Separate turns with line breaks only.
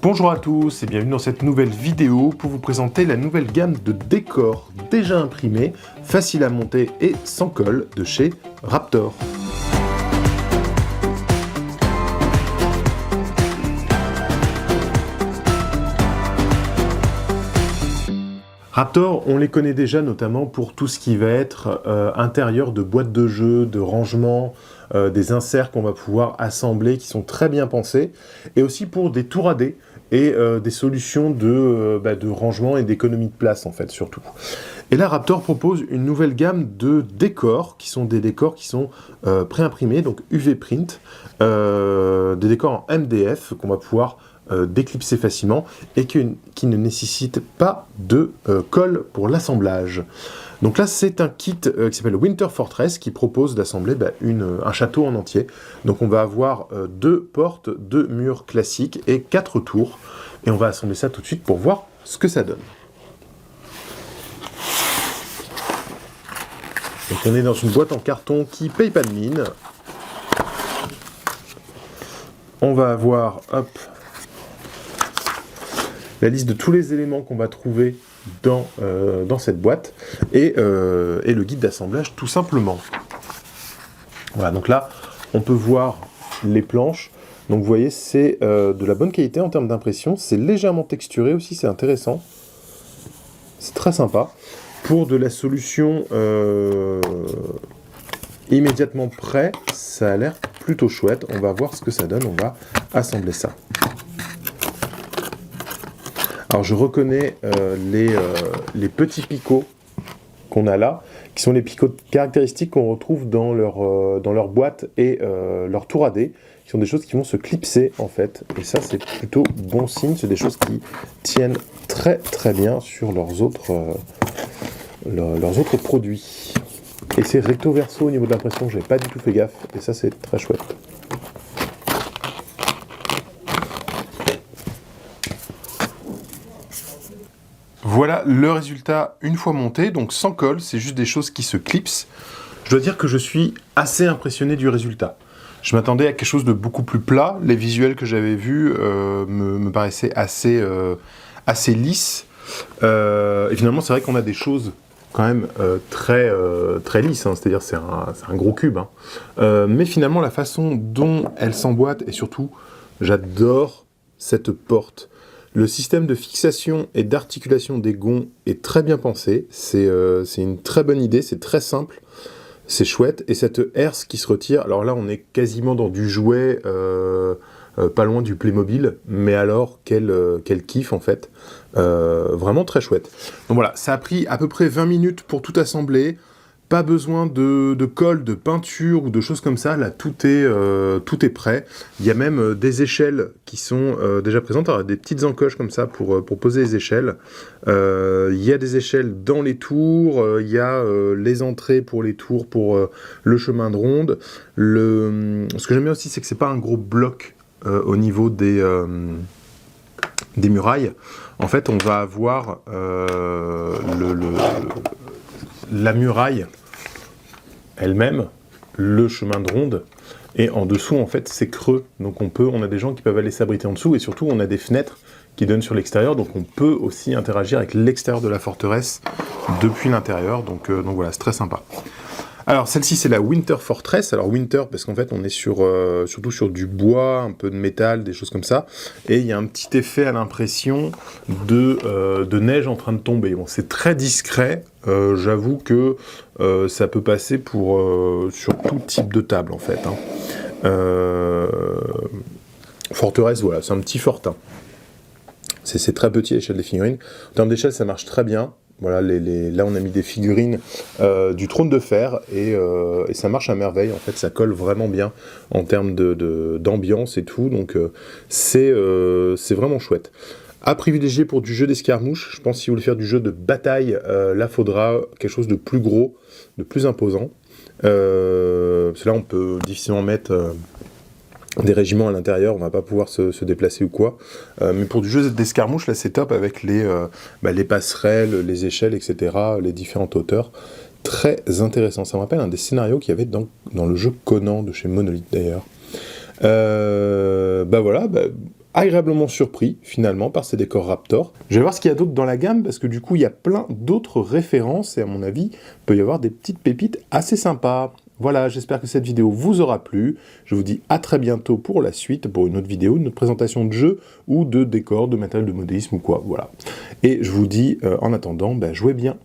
Bonjour à tous et bienvenue dans cette nouvelle vidéo pour vous présenter la nouvelle gamme de décors déjà imprimés, faciles à monter et sans colle de chez Raptor. Raptor, on les connaît déjà notamment pour tout ce qui va être intérieur de boîtes de jeux, de rangement, des inserts qu'on va pouvoir assembler qui sont très bien pensés, et aussi pour des tours à dés et des solutions de rangement et d'économie de place en fait surtout. Et là Raptor propose une nouvelle gamme de décors qui sont des décors qui sont pré-imprimés, donc UV print, des décors en MDF qu'on va pouvoir déclipser facilement et qui ne nécessite pas de colle pour l'assemblage. Donc là c'est un kit qui s'appelle Winter Fortress qui propose d'assembler un château en entier. Donc on va avoir 2 portes, 2 murs classiques et 4 tours. Et on va assembler ça tout de suite pour voir ce que ça donne. Donc on est dans une boîte en carton qui paye pas de mine. On va avoir, hop, la liste de tous les éléments qu'on va trouver dans cette boîte et le guide d'assemblage tout simplement. Voilà, donc là on peut voir les planches. Donc vous voyez c'est de la bonne qualité en termes d'impression, c'est légèrement texturé aussi, c'est intéressant, c'est très sympa. Pour de la solution immédiatement prêt, ça a l'air plutôt chouette. On va voir ce que ça donne, on va assembler ça. Alors je reconnais les petits picots qu'on a là, qui sont les picots caractéristiques qu'on retrouve dans leur boîte et leur tour à dés, qui sont des choses qui vont se clipser en fait. Et ça c'est plutôt bon signe, c'est des choses qui tiennent très très bien sur leurs autres produits. Et c'est recto verso au niveau de l'impression, j'ai pas du tout fait gaffe, et ça c'est très chouette. Voilà le résultat une fois monté, donc sans colle, c'est juste des choses qui se clipsent. Je dois dire que je suis assez impressionné du résultat. Je m'attendais à quelque chose de beaucoup plus plat, les visuels que j'avais vus me paraissaient assez lisses. Et finalement c'est vrai qu'on a des choses quand même très lisses, hein, c'est-à-dire c'est un gros cube. Hein. Mais finalement la façon dont elle s'emboîte, et surtout j'adore cette porte. Le système de fixation et d'articulation des gonds est très bien pensé, c'est une très bonne idée, c'est très simple, c'est chouette, et cette herse qui se retire, alors là on est quasiment dans du jouet, pas loin du Playmobil, mais alors quel kiff en fait, vraiment très chouette. Donc voilà, ça a pris à peu près 20 minutes pour tout assembler, pas besoin de colle, de peinture ou de choses comme ça, là tout est prêt. Il y a même des échelles qui sont déjà présentes, alors des petites encoches comme ça pour poser les échelles. Il y a des échelles dans les tours, il y a les entrées pour les tours, pour le chemin de ronde. Ce que j'aime bien aussi, c'est que c'est pas un gros bloc au niveau des murailles. En fait, on va avoir la muraille elle-même, le chemin de ronde, et en dessous en fait c'est creux, donc on a des gens qui peuvent aller s'abriter en dessous, et surtout on a des fenêtres qui donnent sur l'extérieur, donc on peut aussi interagir avec l'extérieur de la forteresse depuis l'intérieur, donc voilà, c'est très sympa. Alors celle-ci c'est la Winter Fortress, alors Winter parce qu'en fait on est surtout sur du bois, un peu de métal, des choses comme ça, et il y a un petit effet à l'impression de neige en train de tomber. Bon, c'est très discret, j'avoue que ça peut passer sur tout type de table en fait. Hein. Forteresse, voilà, c'est un petit fortin. C'est très petit à l'échelle des figurines. En termes d'échelle ça marche très bien. Voilà, là on a mis des figurines du trône de fer et ça marche à merveille, en fait ça colle vraiment bien en termes d'ambiance et tout, donc c'est vraiment chouette. À privilégier pour du jeu d'escarmouche, je pense que si vous voulez faire du jeu de bataille, là faudra quelque chose de plus gros, de plus imposant, parce que là on peut difficilement mettre des régiments à l'intérieur, on va pas pouvoir se déplacer ou quoi. Mais pour du jeu d'escarmouche, là c'est top avec les passerelles, les échelles, etc., les différentes hauteurs. Très intéressant. Ça me rappelle un des scénarios qu'il y avait dans le jeu Conan de chez Monolith d'ailleurs. Voilà, agréablement surpris finalement par ces décors Raptor. Je vais voir ce qu'il y a d'autre dans la gamme parce que du coup il y a plein d'autres références et à mon avis il peut y avoir des petites pépites assez sympas. Voilà, j'espère que cette vidéo vous aura plu. Je vous dis à très bientôt pour la suite, pour une autre vidéo, une autre présentation de jeu ou de décor, de matériel de modélisme ou quoi, voilà. Et je vous dis en attendant, jouez bien.